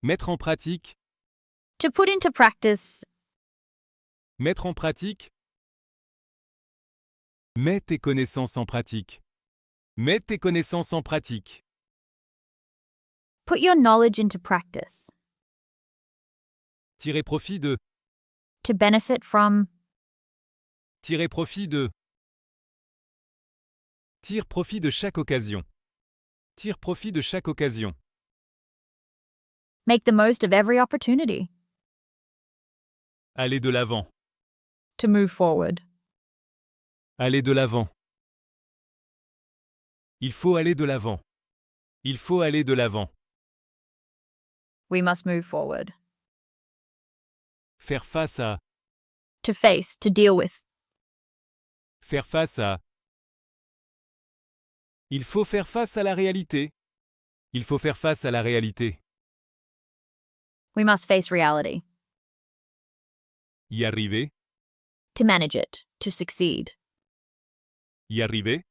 Mettre en pratique. To put into practice. Mettre en pratique. Mets tes connaissances en pratique. Mets tes connaissances en pratique. Put your knowledge into practice. Tirer profit de. To benefit from. Tirer profit de. Tire profit de chaque occasion. Tire profit de chaque occasion. Make the most of every opportunity. Aller de l'avant. To move forward. Aller de l'avant. Il faut aller de l'avant. Il faut aller de l'avant. We must move forward. Faire face à. To face, to deal with. Faire face à. Il faut faire face à la réalité. Il faut faire face à la réalité. We must face reality. Y arriver. To manage it, to succeed. Y arriver.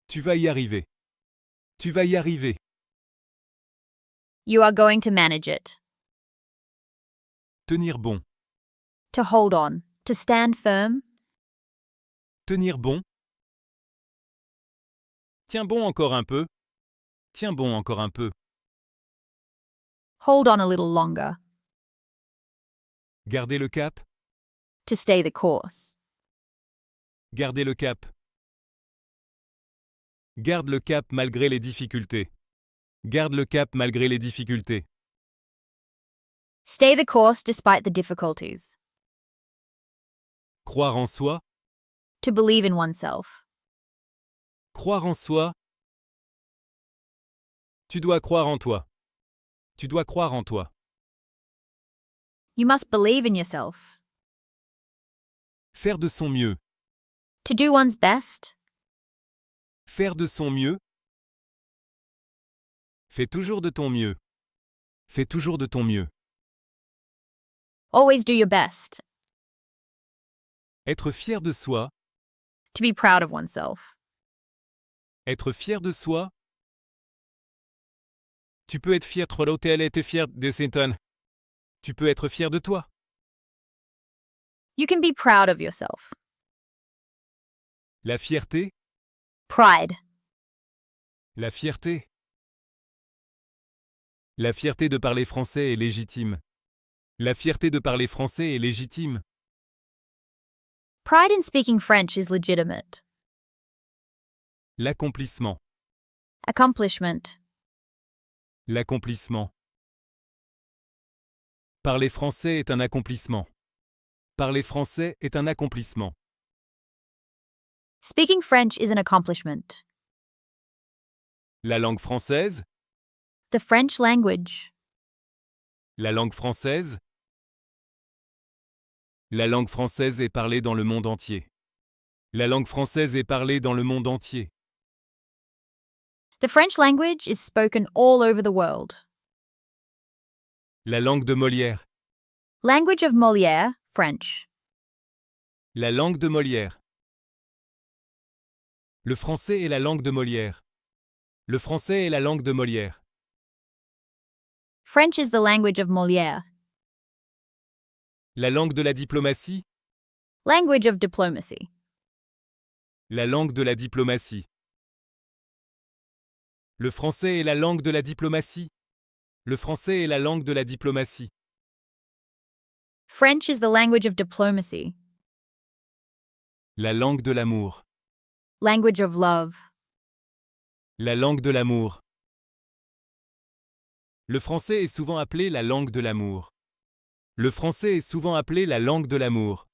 Tu vas y arriver. Tu vas y arriver. You are going to manage it. Tenir bon. To hold on, to stand firm. Tenir bon. Tiens bon encore un peu. Tiens bon encore un peu. Hold on a little longer. Garder le cap. To stay the course. Garder le cap. Garde le cap malgré les difficultés. Garde le cap malgré les difficultés. Stay the course despite the difficulties. Croire en soi. To believe in oneself. Croire en soi. Tu dois croire en toi. Tu dois croire en toi. You must believe in yourself. Faire de son mieux. To do one's best. Faire de son mieux. Fais toujours de ton mieux. Fais toujours de ton mieux. Always do your best. Être fier de soi. To be proud of oneself. Être fier de soi. Tu peux être fier de l'hôtel et être fier de Saint-Anne. Tu peux être fier de toi. You can be proud of yourself. La fierté. Pride. La fierté. La fierté de parler français est légitime. La fierté de parler français est légitime. Pride in speaking French is legitimate. L'accomplissement. Accomplishment. L'accomplissement. Parler français est un accomplissement. Parler français est un accomplissement. Speaking French is an accomplishment. La langue française. The French language. La langue française. La langue française est parlée dans le monde entier. La langue française est parlée dans le monde entier. The French language is spoken all over the world. La langue de Molière. Language of Molière, French. La langue de Molière. Le français est la langue de Molière. Le français est la langue de Molière. French is the language of Molière. La langue de la diplomatie. Language of diplomacy. La langue de la diplomatie. Le français est la langue de la diplomatie. Le français est la langue de la diplomatie. French is the language of diplomacy. La langue de l'amour. Language of love. La langue de l'amour. Le français est souvent appelé la langue de l'amour. Le français est souvent appelé la langue de l'amour.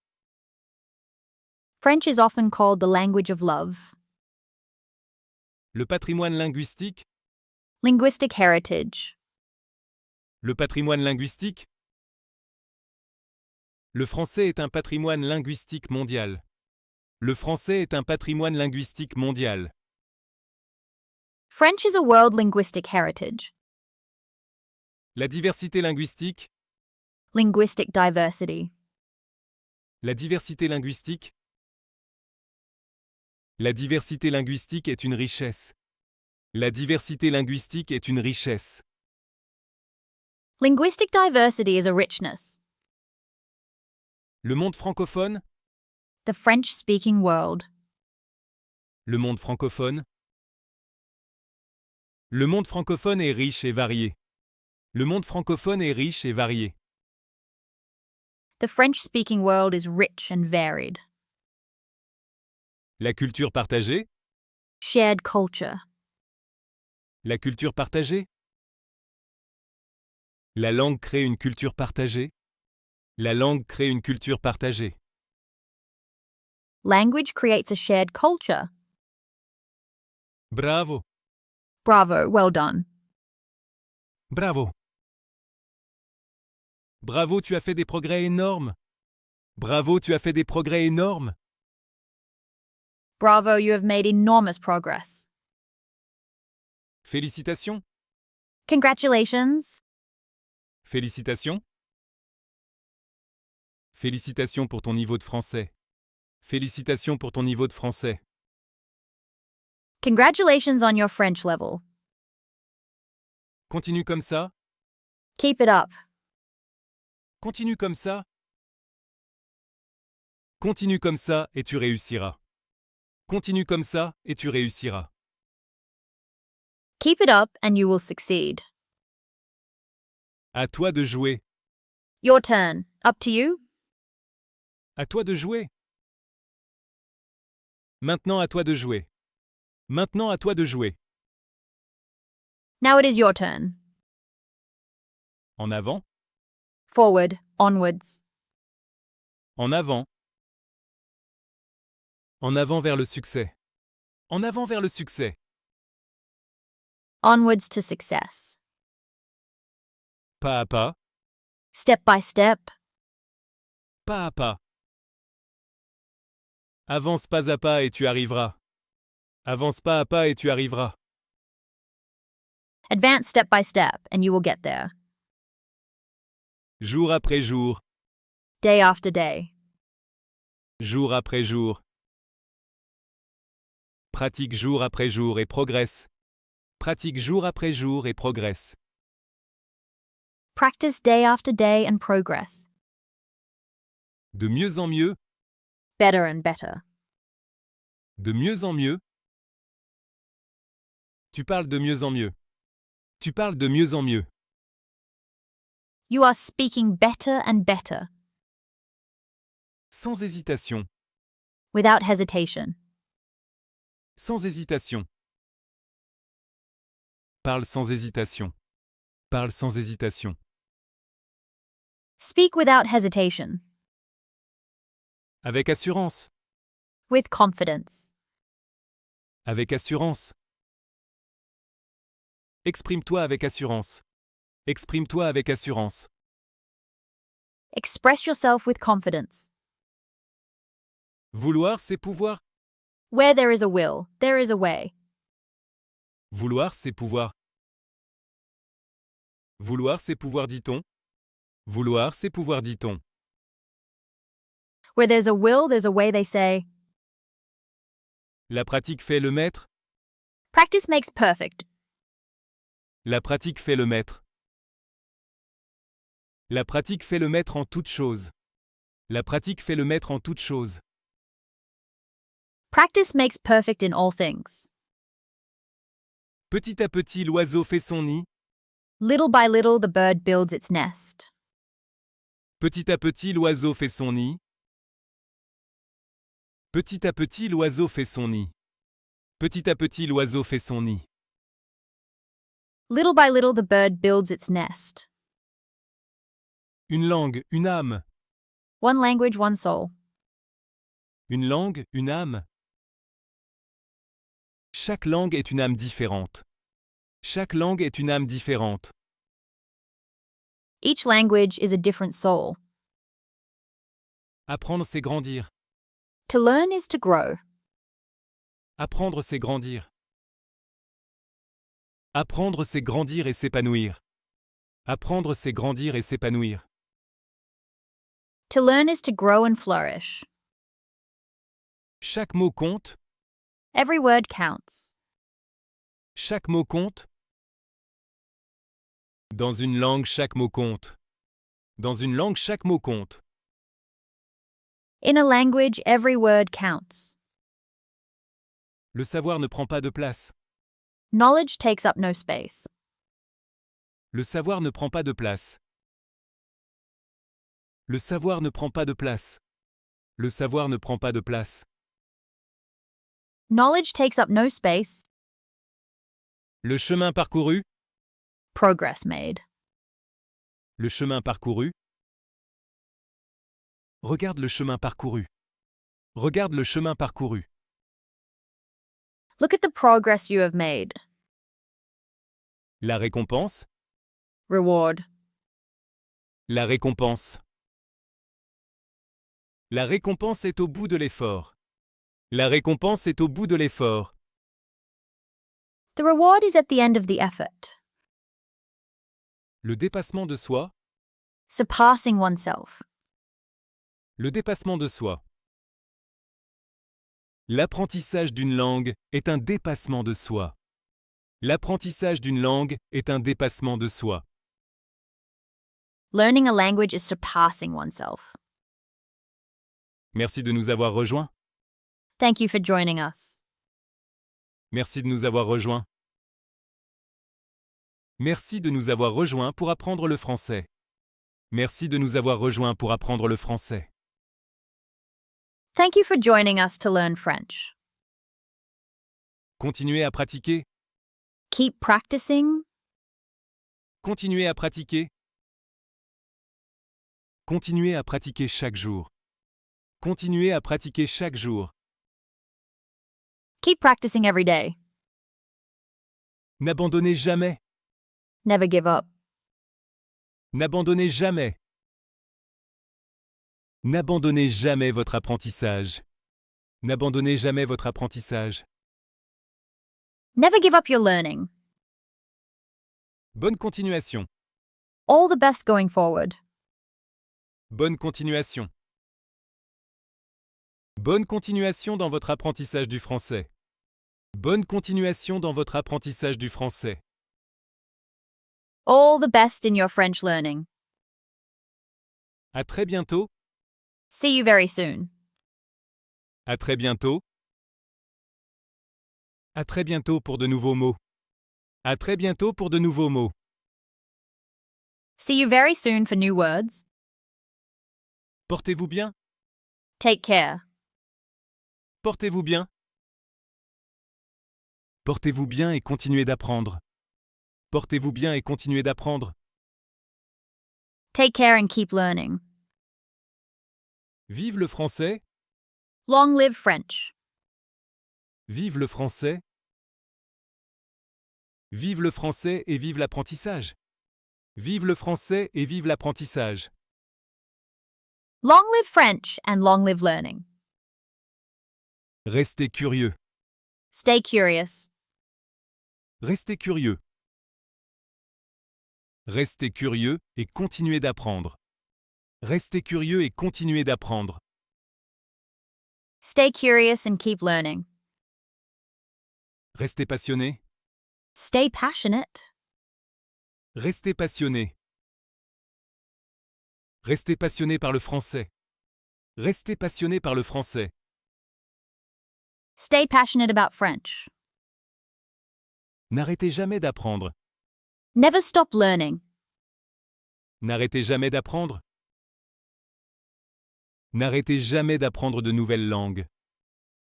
French is often called the language of love. Le patrimoine linguistique. Linguistic heritage. Le patrimoine linguistique. Le français est un patrimoine linguistique mondial. Le français est un patrimoine linguistique mondial. French is a world linguistic heritage. La diversité linguistique. Linguistic diversity. La diversité linguistique. La diversité linguistique est une richesse. La diversité linguistique est une richesse. Linguistic diversity is a richness. Le monde francophone? The French-speaking world. Le monde francophone? Le monde francophone est riche et varié. Le monde francophone est riche et varié. The French-speaking world is rich and varied. La culture partagée? Shared culture. La culture partagée? La langue crée une culture partagée? La langue crée une culture partagée. Language creates a shared culture. Bravo! Bravo, well done. Bravo! Bravo, tu as fait des progrès énormes! Bravo, tu as fait des progrès énormes! Bravo, you have made enormous progress. Félicitations! Congratulations. Félicitations! Félicitations pour ton niveau de français. Félicitations pour ton niveau de français. Congratulations on your French level. Continue comme ça. Keep it up. Continue comme ça. Continue comme ça et tu réussiras. Continue comme ça et tu réussiras. Keep it up and you will succeed. À toi de jouer. Your turn. Up to you. À toi de jouer. Maintenant à toi de jouer. Maintenant à toi de jouer. Now it is your turn. En avant. Forward, onwards. En avant. En avant vers le succès. En avant vers le succès. Onwards to success. Pas à pas. Step by step. Pas à pas. Avance pas à pas et tu arriveras. Avance pas à pas et tu arriveras. Advance step by step and you will get there. Jour après jour. Day after day. Jour après jour. Pratique jour après jour et progresse. Pratique jour après jour et progresse. Practice day after day and progress. De mieux en mieux. Better and better. De mieux en mieux. Tu parles de mieux en mieux. Tu parles de mieux en mieux. You are speaking better and better. Sans hésitation. Without hesitation. Sans hésitation. Parle sans hésitation. Parle sans hésitation. Speak without hesitation. Avec assurance. With confidence. Avec assurance. Exprime-toi avec assurance. Exprime-toi avec assurance. Express yourself with confidence. Vouloir, c'est pouvoir. Where there is a will, there is a way. Vouloir, c'est pouvoir. Vouloir, c'est pouvoir, dit-on. Vouloir, c'est pouvoir, dit-on. Where there's a will, there's a way, they say. La pratique fait le maître. Practice makes perfect. La pratique fait le maître. La pratique fait le maître en toutes choses. La pratique fait le maître en toutes choses. Practice makes perfect in all things. Petit à petit, l'oiseau fait son nid. Little by little, the bird builds its nest. Petit à petit, l'oiseau fait son nid. Petit à petit, l'oiseau fait son nid. Petit à petit, l'oiseau fait son nid. Little by little, the bird builds its nest. Une langue, une âme. One language, one soul. Une langue, une âme. Chaque langue est une âme différente. Chaque langue est une âme différente. Each language is a different soul. Apprendre, c'est grandir. To learn is to grow. Apprendre, c'est grandir. Apprendre, c'est grandir et s'épanouir. Apprendre, c'est grandir et s'épanouir. To learn is to grow and flourish. Chaque mot compte. Every word counts. Chaque mot compte. Dans une langue, chaque mot compte. Dans une langue, chaque mot compte. In a language, every word counts. Le savoir ne prend pas de place. Knowledge takes up no space. Le savoir ne prend pas de place. Le savoir ne prend pas de place. Le savoir ne prend pas de place. Knowledge takes up no space. Le chemin parcouru. Progress made. Le chemin parcouru. Regarde le chemin parcouru. Regarde le chemin parcouru. Look at the progress you have made. La récompense. Reward. La récompense. La récompense est au bout de l'effort. La récompense est au bout de l'effort. The reward is at the end of the effort. Le dépassement de soi. Surpassing oneself. Le dépassement de soi. L'apprentissage d'une langue est un dépassement de soi. L'apprentissage d'une langue est un dépassement de soi. Learning a language is surpassing oneself. Merci de nous avoir rejoints. Thank you for joining us. Merci de nous avoir rejoints. Merci de nous avoir rejoints pour apprendre le français. Merci de nous avoir rejoints pour apprendre le français. Thank you for joining us to learn French. Continuez à pratiquer. Keep practicing. Continuez à pratiquer. Continuez à pratiquer chaque jour. Continuez à pratiquer chaque jour. Keep practicing every day. N'abandonnez jamais. Never give up. N'abandonnez jamais. N'abandonnez jamais votre apprentissage. N'abandonnez jamais votre apprentissage. Never give up your learning. Bonne continuation. All the best going forward. Bonne continuation. Bonne continuation dans votre apprentissage du français. Bonne continuation dans votre apprentissage du français. All the best in your French learning. À très bientôt. See you very soon. À très bientôt. À très bientôt pour de nouveaux mots. À très bientôt pour de nouveaux mots. See you very soon for new words. Portez-vous bien. Take care. Portez-vous bien. Portez-vous bien et continuez d'apprendre. Portez-vous bien et continuez d'apprendre. Take care and keep learning. Vive le français. Long live French. Vive le français. Vive le français et vive l'apprentissage. Vive le français et vive l'apprentissage. Long live French and long live learning. Restez curieux. Stay curious. Restez curieux. Restez curieux et continuez d'apprendre. Restez curieux et continuez d'apprendre. Stay curious and keep learning. Restez passionné. Stay passionate. Restez passionné. Restez passionné par le français. Restez passionné par le français. Stay passionate about French. N'arrêtez jamais d'apprendre. Never stop learning. N'arrêtez jamais d'apprendre. N'arrêtez jamais d'apprendre de nouvelles langues.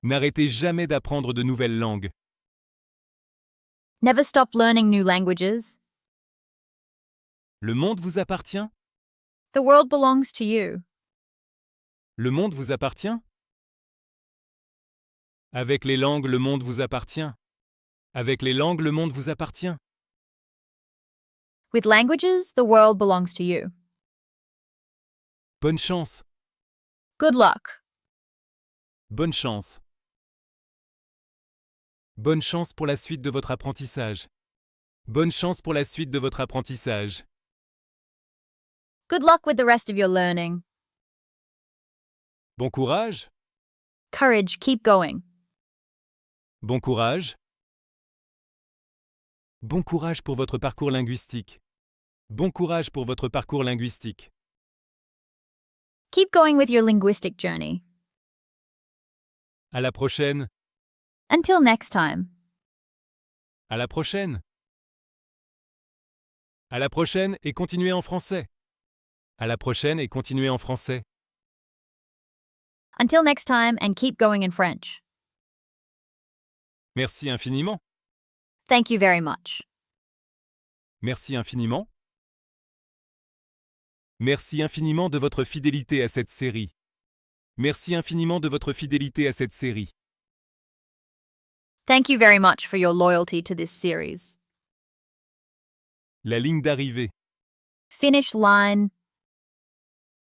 N'arrêtez jamais d'apprendre de nouvelles langues. Never stop learning new languages. Le monde vous appartient? The world belongs to you. Le monde vous appartient? Avec les langues, le monde vous appartient. Avec les langues, le monde vous appartient. With languages, the world belongs to you. Bonne chance. Good luck. Bonne chance. Bonne chance pour la suite de votre apprentissage. Bonne chance pour la suite de votre apprentissage. Good luck with the rest of your learning. Bon courage. Courage, keep going. Bon courage. Bon courage pour votre parcours linguistique. Bon courage pour votre parcours linguistique. Keep going with your linguistic journey. À la prochaine. Until next time. À la prochaine. À la prochaine et continuez en français. À la prochaine et continuez en français. Until next time and keep going in French. Merci infiniment. Thank you very much. Merci infiniment. Merci infiniment de votre fidélité à cette série. Merci infiniment de votre fidélité à cette série. Thank you very much for your loyalty to this series. La ligne d'arrivée. Finish line.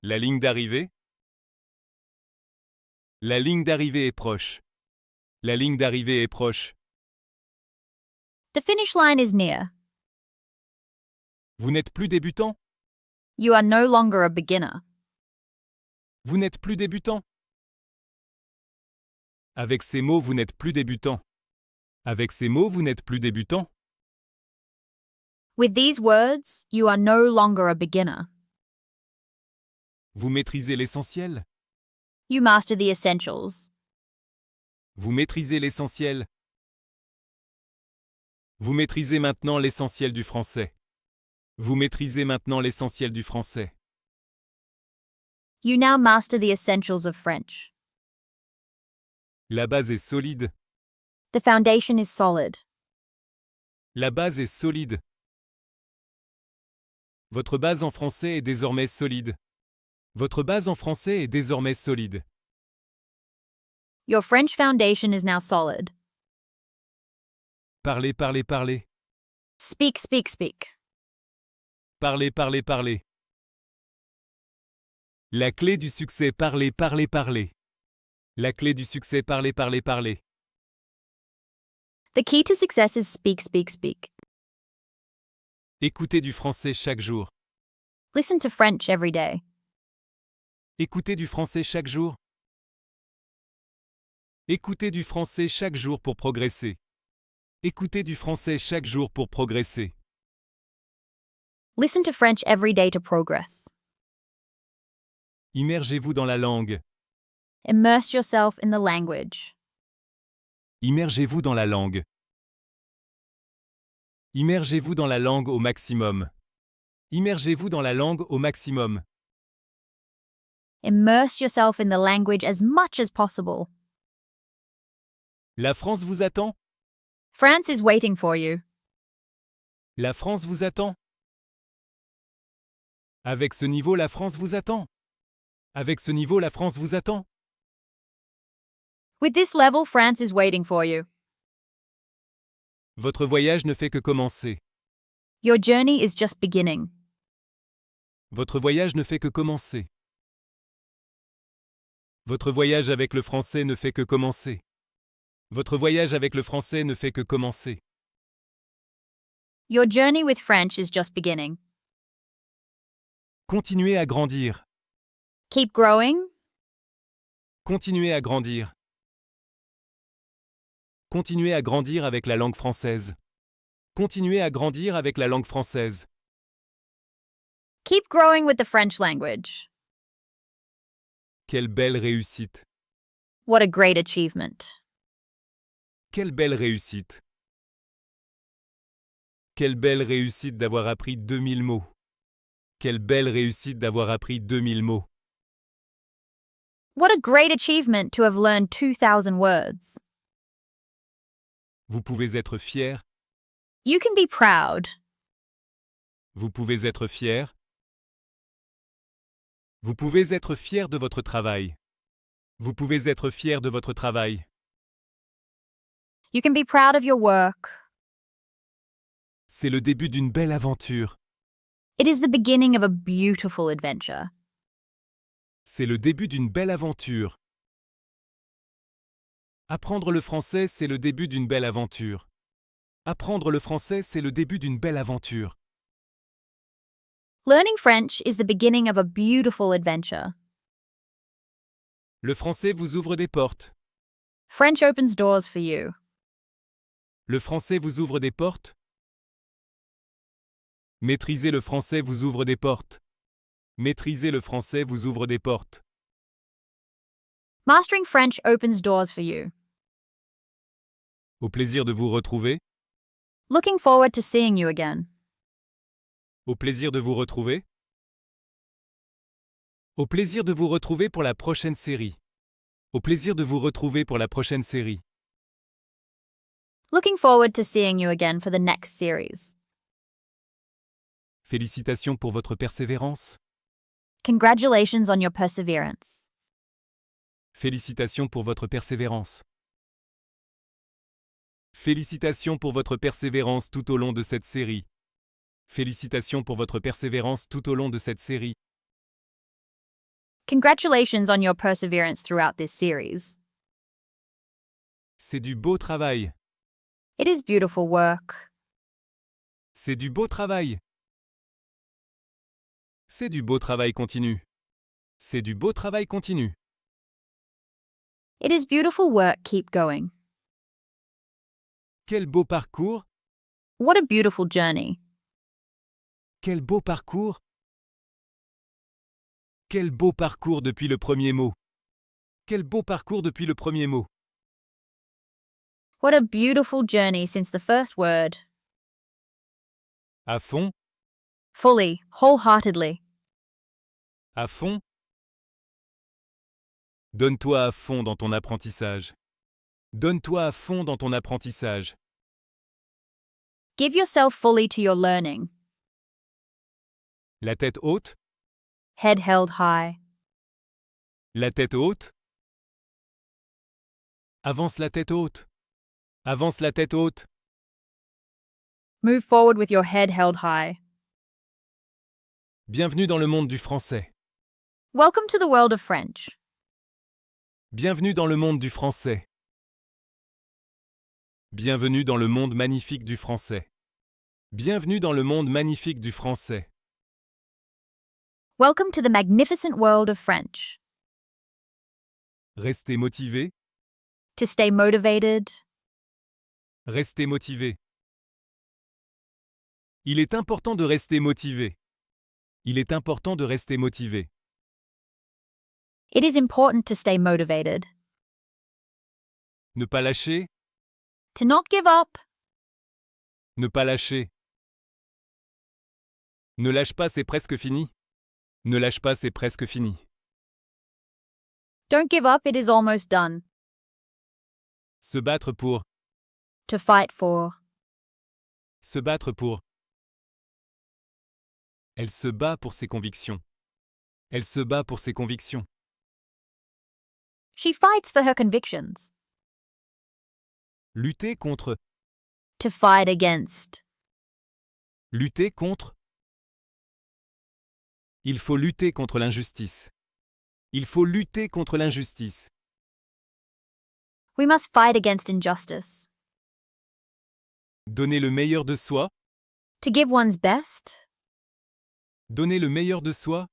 La ligne d'arrivée. La ligne d'arrivée est proche. La ligne d'arrivée est proche. The finish line is near. Vous n'êtes plus débutant. You are no longer a beginner. Vous n'êtes plus débutant. Avec ces mots, vous n'êtes plus débutant. Avec ces mots, vous n'êtes plus débutant. With these words, you are no longer a beginner. Vous maîtrisez l'essentiel. You master the essentials. Vous maîtrisez l'essentiel. Vous maîtrisez maintenant l'essentiel du français. Vous maîtrisez maintenant l'essentiel du français. You now master the essentials of French. La base est solide. The foundation is solid. La base est solide. Votre base en français est désormais solide. Votre base en français est désormais solide. Your French foundation is now solid. Parlez, parlez, parlez. Speak, speak, speak. Parlez, parlez, parlez. La clé du succès, parlez, parlez, parlez. La clé du succès, parlez, parlez, parlez. The key to success is speak, speak, speak. Écoutez du français chaque jour. Listen to French every day. Écoutez du français chaque jour. Écoutez du français chaque jour pour progresser. Écoutez du français chaque jour pour progresser. Listen to French every day to progress. Immergez-vous dans la langue. Immerse yourself in the language. Immergez-vous dans la langue. Immergez-vous dans la langue au maximum. Immergez-vous dans la langue au maximum. Immerse yourself in the language as much as possible. La France vous attend. France is waiting for you. La France vous attend. Avec ce niveau, la France vous attend. Avec ce niveau, la France vous attend. With this level, France is waiting for you. Votre voyage ne fait que commencer. Your journey is just beginning. Votre voyage ne fait que commencer. Votre voyage avec le français ne fait que commencer. Votre voyage avec le français ne fait que commencer. Your journey with French is just beginning. Continuez à grandir. Keep growing. Continuez à grandir. Continuez à grandir avec la langue française. Continuez à grandir avec la langue française. Keep growing with the French language. Quelle belle réussite. What a great achievement. Quelle belle réussite. Quelle belle réussite d'avoir appris 2000 mots. Quelle belle réussite d'avoir appris 2000 mots. What a great achievement to have learned 2,000 words. Vous pouvez être fier. You can be proud. Vous pouvez être fier. Vous pouvez être fier de votre travail. Vous pouvez être fier de votre travail. You can be proud of your work. C'est le début d'une belle aventure. It is the beginning of a beautiful adventure. C'est le début d'une belle aventure. Apprendre le français, c'est le début d'une belle aventure. Apprendre le français, c'est le début d'une belle aventure. Learning French is the beginning of a beautiful adventure. Le français vous ouvre des portes. French opens doors for you. Le français vous ouvre des portes. Maîtriser le français vous ouvre des portes. Maîtriser le français vous ouvre des portes. Mastering French opens doors for you. Au plaisir de vous retrouver. Looking forward to seeing you again. Au plaisir de vous retrouver. Au plaisir de vous retrouver pour la prochaine série. Au plaisir de vous retrouver pour la prochaine série. Looking forward to seeing you again for the next series. Félicitations pour votre persévérance. Congratulations on your perseverance. Félicitations pour votre persévérance. Félicitations pour votre persévérance tout au long de cette série. Félicitations pour votre persévérance tout au long de cette série. Congratulations on your perseverance throughout this series. C'est du beau travail. It is beautiful work. C'est du beau travail. C'est du beau travail continu. C'est du beau travail continu. It is beautiful work, keep going. Quel beau parcours. What a beautiful journey. Quel beau parcours. Quel beau parcours depuis le premier mot. Quel beau parcours depuis le premier mot. What a beautiful journey since the first word. À fond. Fully, wholeheartedly. À fond. Donne-toi à fond dans ton apprentissage. Donne-toi à fond dans ton apprentissage. Give yourself fully to your learning. La tête haute. Head held high. La tête haute. Avance la tête haute. Avance la tête haute. Move forward with your head held high. Bienvenue dans le monde du français. Welcome to the world of French. Bienvenue dans le monde du français. Bienvenue dans le monde magnifique du français. Bienvenue dans le monde magnifique du français. Welcome to the magnificent world of French. Restez motivé. To stay motivated. Restez motivé. Il est important de rester motivé. Il est important de rester motivé. It is important to stay motivated. Ne pas lâcher. To not give up. Ne pas lâcher. Ne lâche pas, c'est presque fini. Ne lâche pas, c'est presque fini. Don't give up, it is almost done. Se battre pour. To fight for. Se battre pour. Elle se bat pour ses convictions. Elle se bat pour ses convictions. She fights for her convictions. Lutter contre. To fight against. Lutter contre. Il faut lutter contre l'injustice. Il faut lutter contre l'injustice. We must fight against injustice. Donner le meilleur de soi. To give one's best. Donner le meilleur de soi.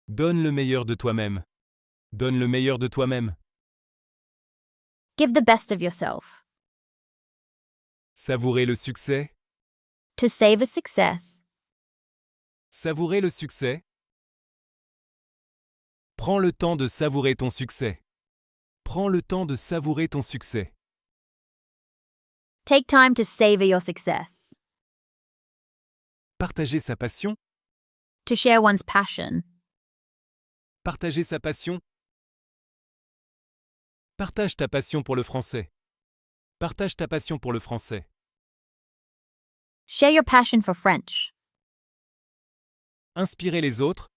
Donne le meilleur de toi-même. Donne le meilleur de toi-même. Give the best of yourself. Savourer le succès. To savor success. Savourer le succès. Prends le temps de savourer ton succès. Prends le temps de savourer ton succès. Take time to savor your success. Partager sa passion. To share one's passion. Partager sa passion. Partage ta passion pour le français. Partage ta passion pour le français. Share your passion for French. Inspirer les autres.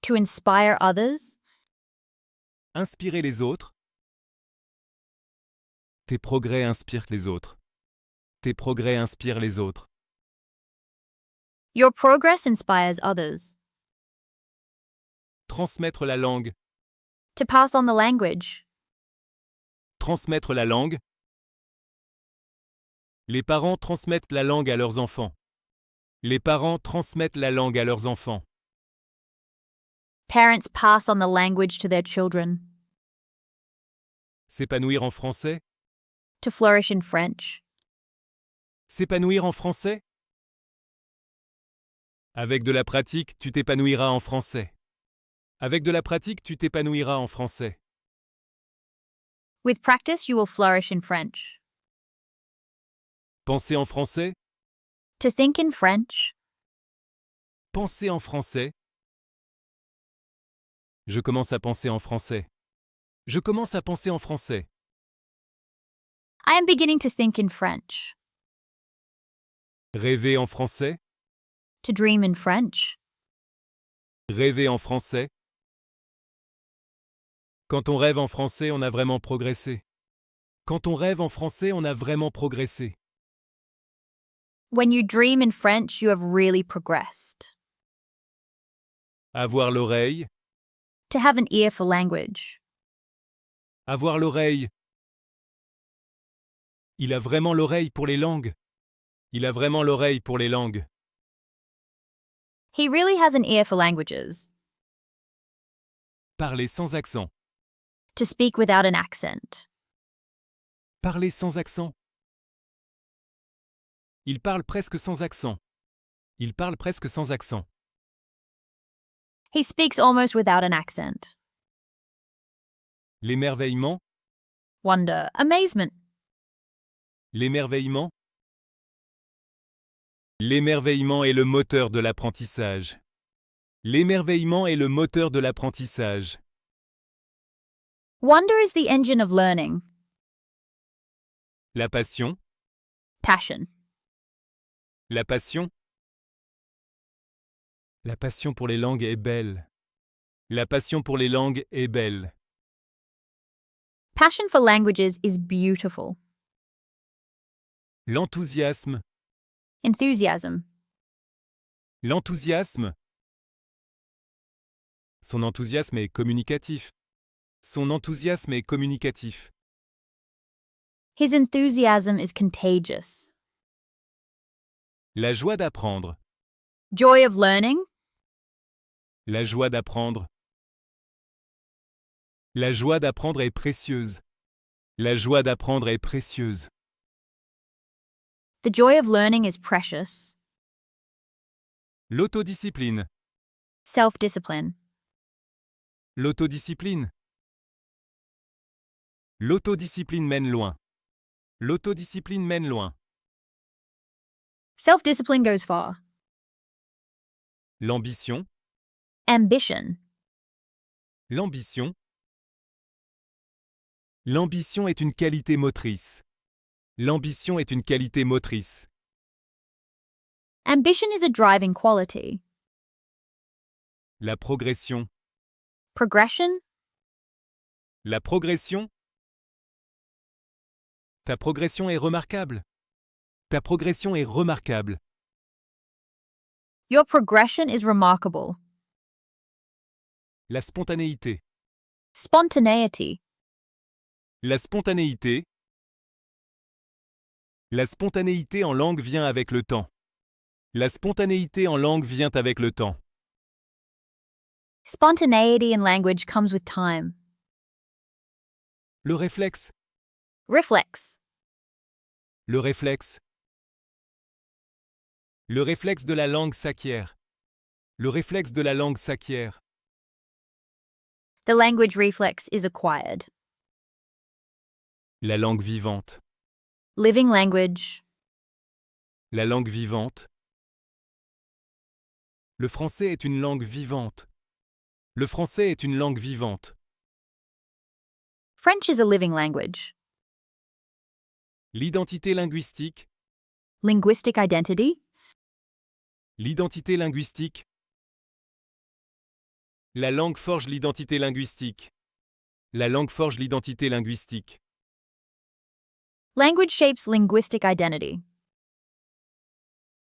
To inspire others. Inspirer les autres. Tes progrès inspirent les autres. Tes progrès inspirent les autres. Your progress inspires others. Transmettre la langue. To pass on the language. Transmettre la langue. Les parents transmettent la langue à leurs enfants. Les parents transmettent la langue à leurs enfants. Parents pass on the language to their children. S'épanouir en français. To flourish in French. S'épanouir en français. Avec de la pratique, tu t'épanouiras en français. Avec de la pratique, tu t'épanouiras en français. With practice, you will flourish in French. Penser en français, To think in French. penser en français. Je commence à penser en français. Je commence à penser en français. I am beginning to think in French. Rêver en français, To dream in French. rêver en français. Quand on rêve en français, on a vraiment progressé. Quand on rêve en français, on a vraiment progressé. When you dream in French, you have really progressed. Avoir l'oreille, To have an ear for language. avoir l'oreille. Il a vraiment l'oreille pour les langues. Il a vraiment l'oreille pour les langues. He really has an ear for languages. Parler sans accent. To speak without an accent. Parler sans accent. Il parle presque sans accent. Il parle presque sans accent. He speaks almost without an accent. L'émerveillement, Wonder, amazement. l'émerveillement. L'émerveillement est le moteur de l'apprentissage. L'émerveillement est le moteur de l'apprentissage. Wonder is the engine of learning. La passion, Passion. la passion. La passion pour les langues est belle. La passion pour les langues est belle. Passion for languages is beautiful. L'enthousiasme, Enthusiasm. l'enthousiasme. Son enthousiasme est communicatif. Son enthousiasme est communicatif. His enthusiasm is contagious. La joie d'apprendre, Joy of learning. la joie d'apprendre. La joie d'apprendre est précieuse. La joie d'apprendre est précieuse. The joy of learning is precious. L'autodiscipline, Self-discipline. l'autodiscipline. L'autodiscipline mène loin. L'autodiscipline mène loin. Self-discipline goes far. L'ambition, Ambition. l'ambition. L'ambition est une qualité motrice. L'ambition est une qualité motrice. Ambition is a driving quality. La progression, Progression. la progression. Ta progression est remarquable. Ta progression est remarquable. Your progression is remarkable. La spontanéité, Spontaneity. la spontanéité. La spontanéité en langue vient avec le temps. La spontanéité en langue vient avec le temps. Spontaneity in language comes with time. Le réflexe, Reflex. le réflexe. Le réflexe de la langue s'acquiert. Le réflexe de la langue s'acquiert. The language reflex is acquired. La langue vivante. Living language. La langue vivante. Le français est une langue vivante. Le français est une langue vivante. French is a living language. L'identité linguistique. Linguistic identity. L'identité linguistique. La langue forge l'identité linguistique. La langue forge l'identité linguistique. Language shapes linguistic identity.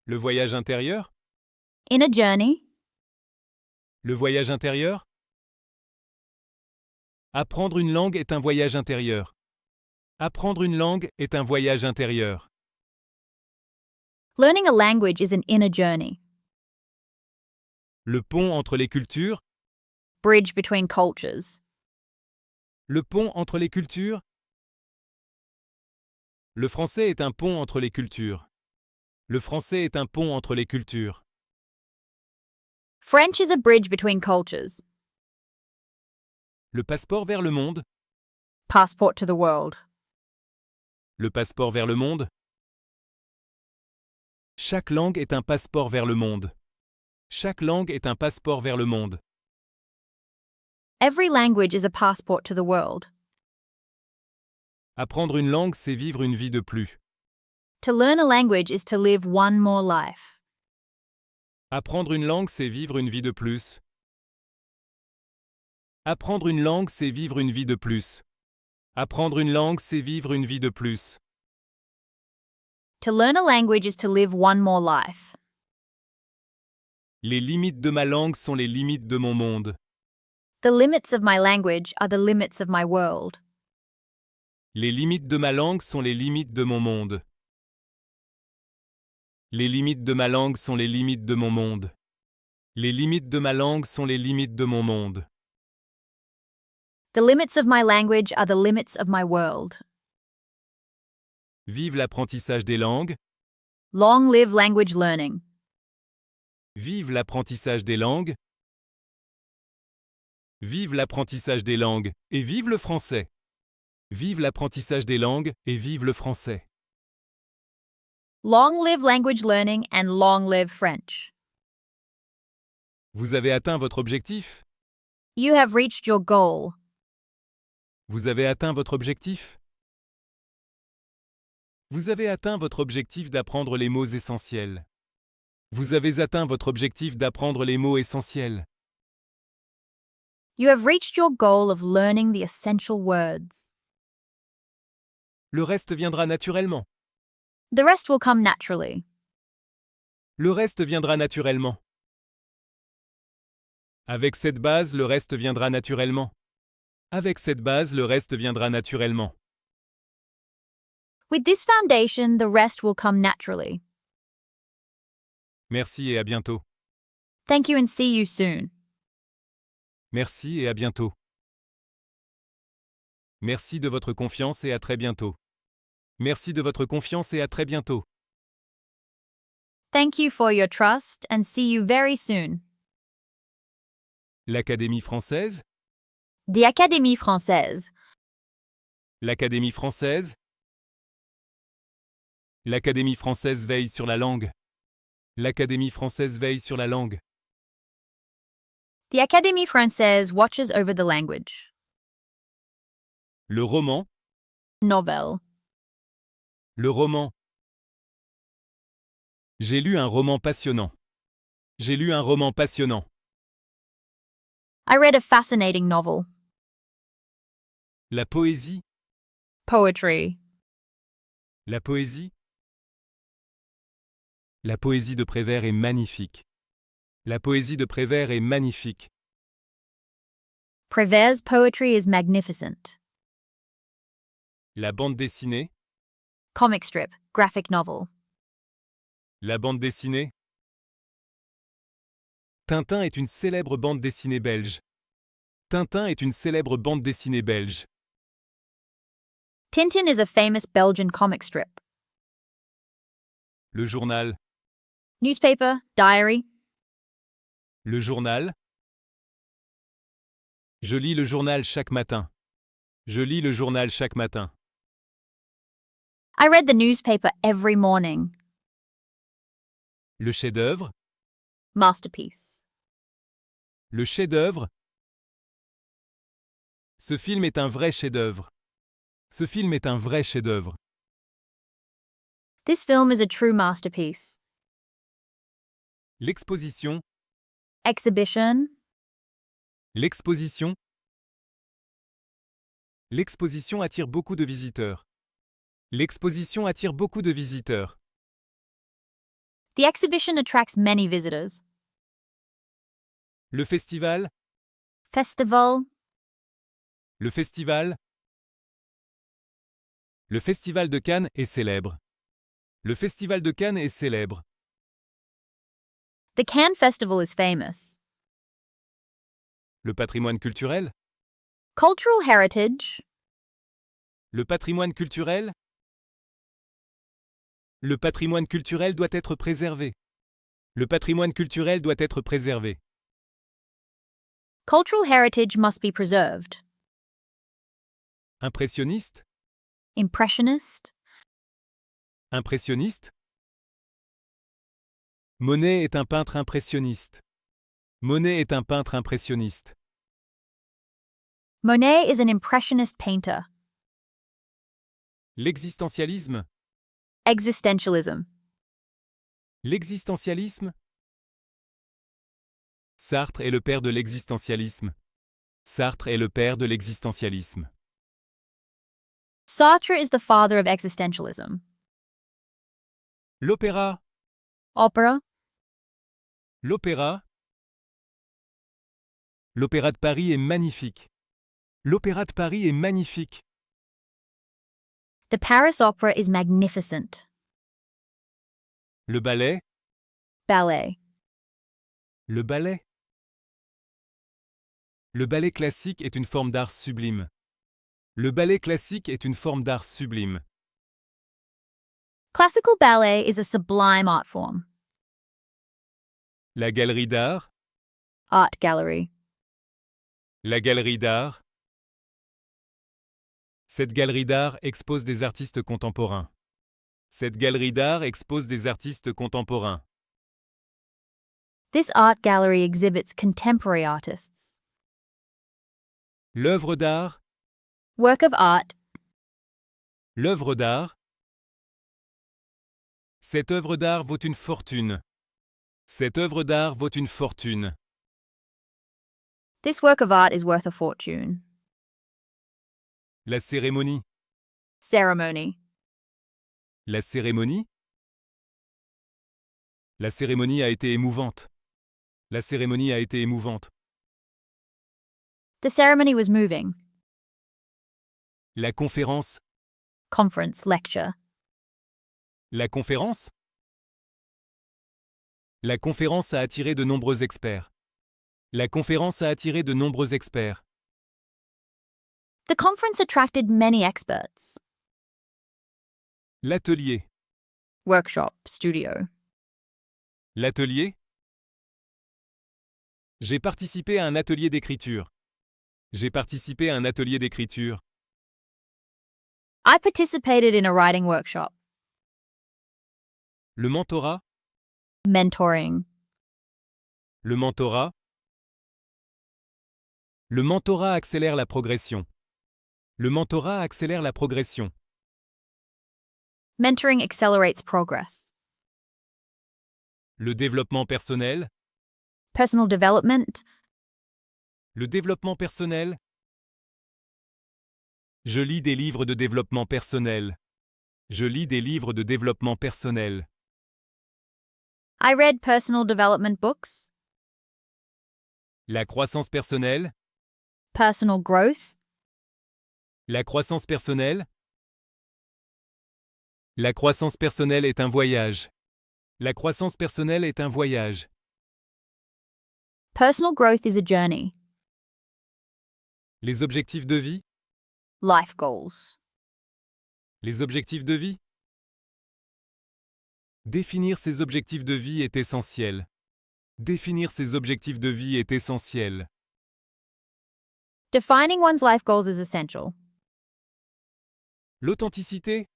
Le voyage intérieur. In a journey. Le voyage intérieur. Apprendre une langue est un voyage intérieur. Apprendre une langue est un voyage intérieur. Learning a language is an inner journey. Le pont entre les cultures. Bridge between cultures. Le pont entre les cultures. Le français est un pont entre les cultures. Le français est un pont entre les cultures. French is a bridge between cultures. Le passeport vers le monde. Passport to the world. Le passeport vers le monde. Chaque langue est un passeport vers le monde. Chaque langue est un passeport vers le monde. Every language is a passport to the world. Apprendre une langue, c'est vivre une vie de plus. To learn a language is to live one more life. Apprendre une langue, c'est vivre une vie de plus. Apprendre une langue, c'est vivre une vie de plus. Apprendre une langue, c'est vivre une vie de plus. To learn a language is to live one more life. Les limites de ma langue sont les limites de mon monde. The limits of my language are the limits of my world. Les limites de ma langue sont les limites de mon monde. Les limites de ma langue sont les limites de mon monde. Les limites de ma langue sont les limites de mon monde. The limits of my language are the limits of my world. Vive l'apprentissage des langues. Long live language learning. Vive l'apprentissage des langues. Vive l'apprentissage des langues et vive le français. Vive l'apprentissage des langues et vive le français. Long live language learning and long live French. Vous avez atteint votre objectif? You have reached your goal. Vous avez atteint votre objectif? Vous avez atteint votre objectif d'apprendre les mots essentiels. Vous avez atteint votre objectif d'apprendre les mots essentiels. You have reached your goal of learning the essential words. Le reste viendra naturellement. The rest will come naturally. Le reste viendra naturellement. Avec cette base, le reste viendra naturellement. Avec cette base, le reste viendra naturellement. With this foundation, the rest will come naturally. Merci et à bientôt. Thank you and see you soon. Merci et à bientôt. Merci de votre confiance et à très bientôt. Merci de votre confiance et à très bientôt. Thank you for your trust and see you very soon. L'Académie française. The Académie française. L'Académie française. L'Académie française veille sur la langue. L'Académie française veille sur la langue. The Académie française watches over the language. Le roman. Novel. Le roman. J'ai lu un roman passionnant. J'ai lu un roman passionnant. I read a fascinating novel. La poésie. Poetry. La poésie. La poésie de Prévert est magnifique. La poésie de Prévert est magnifique. Prévert's poetry is magnificent. La bande dessinée. Comic strip. Graphic novel. La bande dessinée. Tintin est une célèbre bande dessinée belge. Tintin est une célèbre bande dessinée belge. Tintin is a famous Belgian comic strip. Le journal. Newspaper. Diary. Le journal. Je lis le journal chaque matin. Je lis le journal chaque matin. I read the newspaper every morning. Le chef-d'œuvre. Masterpiece. Le chef-d'œuvre. Ce film est un vrai chef-d'œuvre. Ce film est un vrai chef-d'œuvre. This film is a true masterpiece. L'exposition. Exhibition. L'exposition. L'exposition attire beaucoup de visiteurs. L'exposition attire beaucoup de visiteurs. The exhibition attracts many visitors. Le festival. Festival. Le festival. Le festival de Cannes est célèbre. Le festival de Cannes est célèbre. The Cannes Festival is famous. Le patrimoine culturel. Cultural heritage. Le patrimoine culturel. Le patrimoine culturel doit être préservé. Le patrimoine culturel doit être préservé. Cultural heritage must be preserved. Impressionniste? Impressionist. Impressionniste? Monet est un peintre impressionniste. Monet est un peintre impressionniste. Monet is an impressionist painter. L'existentialisme? Existentialism. L'existentialisme? Sartre est le père de l'existentialisme. Sartre est le père de l'existentialisme. Sartre is the father of existentialism. L'opéra? Opera. L'opéra? L'Opéra de Paris est magnifique. L'Opéra de Paris est magnifique. The Paris Opera is magnificent. Le ballet? Ballet. Le ballet? Le ballet classique est une forme d'art sublime. Le ballet classique est une forme d'art sublime. Classical ballet is a sublime art form. La galerie d'art? Art gallery. La galerie d'art? Cette galerie d'art expose des artistes contemporains. Cette galerie d'art expose des artistes contemporains. This art gallery exhibits contemporary artists. L'œuvre d'art? Work of art. L'œuvre d'art? Cette œuvre d'art vaut une fortune. Cette œuvre d'art vaut une fortune. This work of art is worth a fortune. La cérémonie? Ceremony. La cérémonie? La cérémonie a été émouvante. La cérémonie a été émouvante. The ceremony was moving. La conférence? Conference, lecture. La conférence? La conférence a attiré de nombreux experts. La conférence a attiré de nombreux experts. The conference attracted many experts. L'atelier? Workshop, studio. L'atelier? J'ai participé à un atelier d'écriture. J'ai participé à un atelier d'écriture. I participated in a writing workshop. Le mentorat? Mentoring. Le mentorat? Le mentorat accélère la progression. Le mentorat accélère la progression. Mentoring accelerates progress. Le développement personnel? Personal development. Le développement personnel? Je lis des livres de développement personnel. Je lis des livres de développement personnel. I read personal development books. La croissance personnelle? Personal growth. La croissance personnelle? La croissance personnelle est un voyage. La croissance personnelle est un voyage. Personal growth is a journey. Les objectifs de vie? Life goals. Les objectifs de vie? Définir ses objectifs de vie est essentiel. Définir ses objectifs de vie est essentiel. Defining one's life goals is essential. L'authenticité?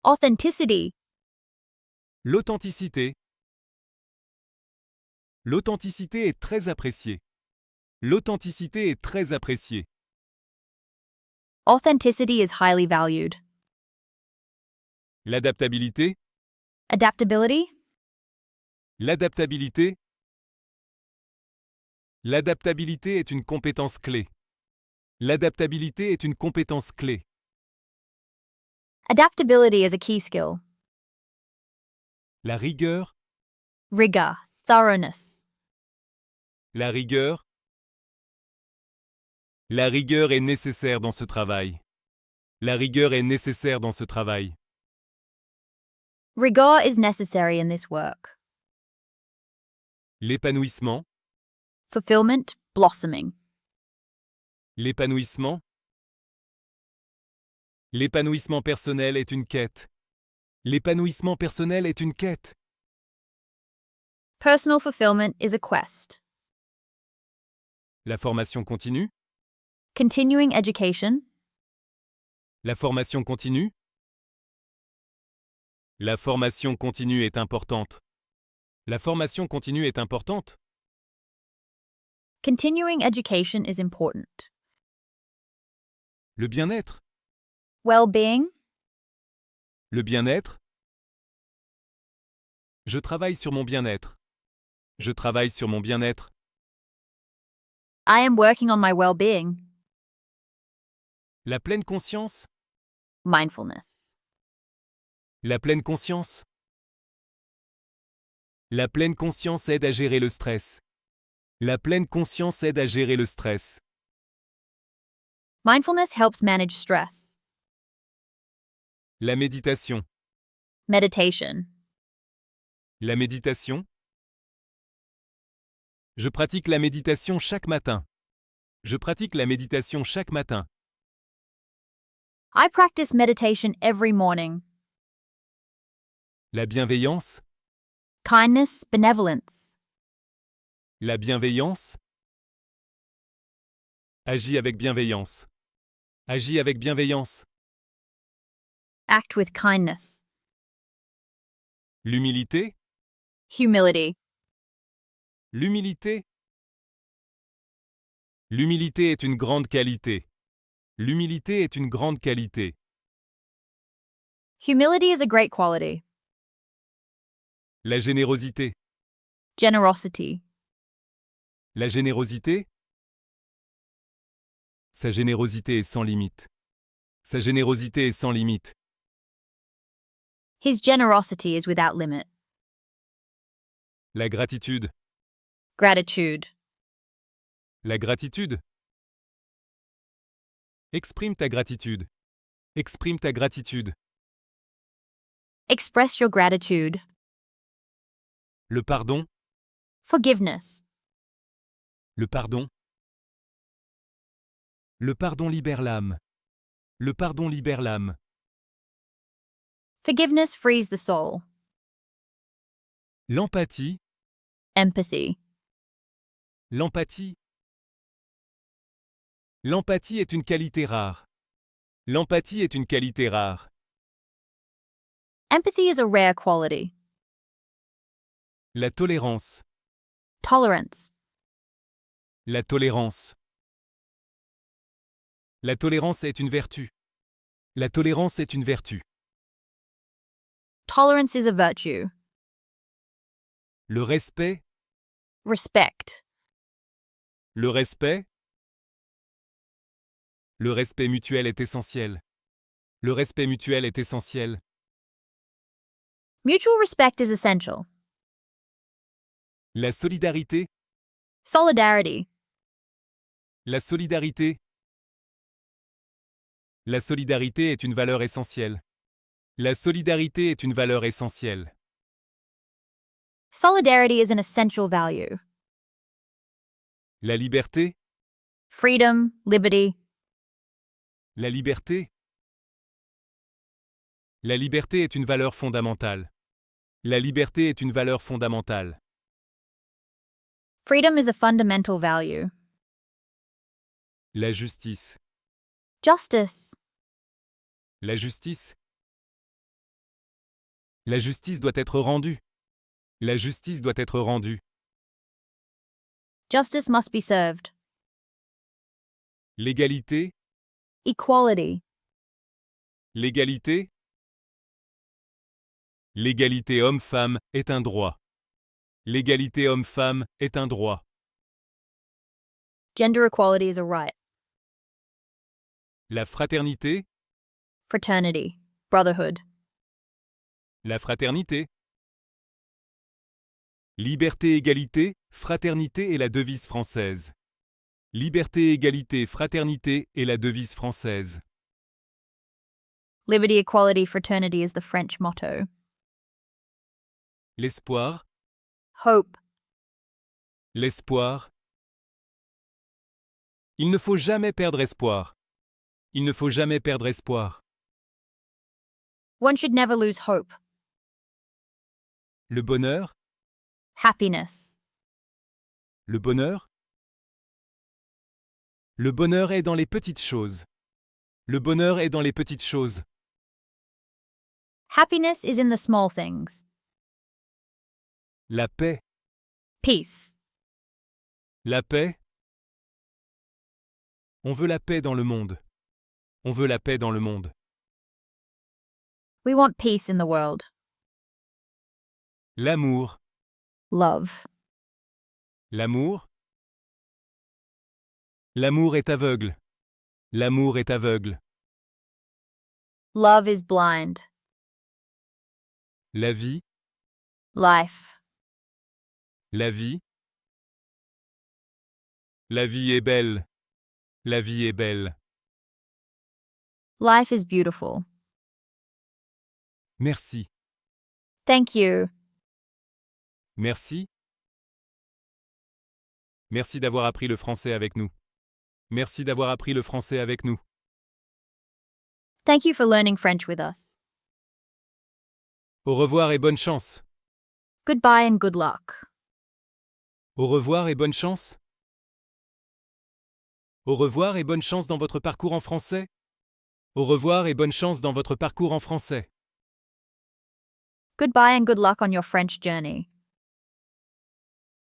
Authenticity. L'authenticité. L'authenticité est très appréciée. L'authenticité est très appréciée. Authenticity is highly valued. L'adaptabilité? Adaptability. L'adaptabilité? L'adaptabilité est une compétence clé. L'adaptabilité est une compétence clé. Adaptability is a key skill. La rigueur? Rigor. Thoroughness. La rigueur? La rigueur est nécessaire dans ce travail. La rigueur est nécessaire dans ce travail. Rigor is necessary in this work. L'épanouissement? Fulfillment. Blossoming. L'épanouissement? L'épanouissement personnel est une quête. L'épanouissement personnel est une quête. Personal fulfillment is a quest. La formation continue. Continuing education. La formation continue. La formation continue est importante. La formation continue est importante. Continuing education is important. Le bien-être. Well-being. Le bien-être. Je travaille sur mon bien-être. Je travaille sur mon bien-être. I am working on my well-being. La pleine conscience. Mindfulness. La pleine conscience. La pleine conscience aide à gérer le stress. La pleine conscience aide à gérer le stress. Mindfulness helps manage stress. La méditation. Meditation. La méditation. Je pratique la méditation chaque matin. Je pratique la méditation chaque matin. I practice meditation every morning. La bienveillance. Kindness, benevolence. La bienveillance. Agis avec bienveillance. Agis avec bienveillance. Act with kindness. L'humilité. Humility. L'humilité. L'humilité est une grande qualité. L'humilité est une grande qualité. Humility is a great quality. La générosité. Generosity. La générosité. Sa générosité est sans limite. Sa générosité est sans limite. His generosity is without limit. La gratitude. Gratitude. La gratitude. Exprime ta gratitude. Exprime ta gratitude. Express your gratitude. Le pardon. Forgiveness. Le pardon. Le pardon libère l'âme. Le pardon libère l'âme. Forgiveness frees the soul. L'empathie. Empathy. L'empathie. L'empathie est une qualité rare. L'empathie est une qualité rare. Empathy is a rare quality. La tolérance. Tolerance. La tolérance. La tolérance est une vertu. La tolérance est une vertu. Tolerance is a virtue. Le respect. Respect. Le respect. Le respect mutuel est essentiel. Le respect mutuel est essentiel. Mutual respect is essential. La solidarité. Solidarity. La solidarité. La solidarité est une valeur essentielle. La solidarité est une valeur essentielle. Solidarity is an essential value. La liberté. Freedom, liberty. La liberté. La liberté est une valeur fondamentale. La liberté est une valeur fondamentale. Freedom is a fundamental value. La justice. Justice. La justice. La justice doit être rendue. La justice doit être rendue. Justice must be served. L'égalité. Equality. L'égalité. L'égalité homme-femme est un droit. L'égalité homme-femme est un droit. Gender equality is a right. La fraternité. Fraternity. Brotherhood. La fraternité. Liberté, égalité, fraternité est la devise française. Liberté, égalité, fraternité est la devise française. Liberty, equality, fraternity is the French motto. L'espoir. Hope. L'espoir. Il ne faut jamais perdre espoir. Il ne faut jamais perdre espoir. One should never lose hope. Le bonheur. Happiness. Le bonheur. Le bonheur est dans les petites choses. Le bonheur est dans les petites choses. Happiness is in the small things. La paix. Peace. La paix. On veut la paix dans le monde. On veut la paix dans le monde. We want peace in the world. L'amour. Love. L'amour. L'amour est aveugle. L'amour est aveugle. Love is blind. La vie. Life. La vie. La vie est belle. La vie est belle. Life is beautiful. Merci. Thank you. Merci. Merci d'avoir appris le français avec nous. Merci d'avoir appris le français avec nous. Thank you for learning French with us. Au revoir et bonne chance. Goodbye and good luck. Au revoir et bonne chance. Au revoir et bonne chance dans votre parcours en français. Au revoir et bonne chance dans votre parcours en français. Goodbye and good luck on your French journey.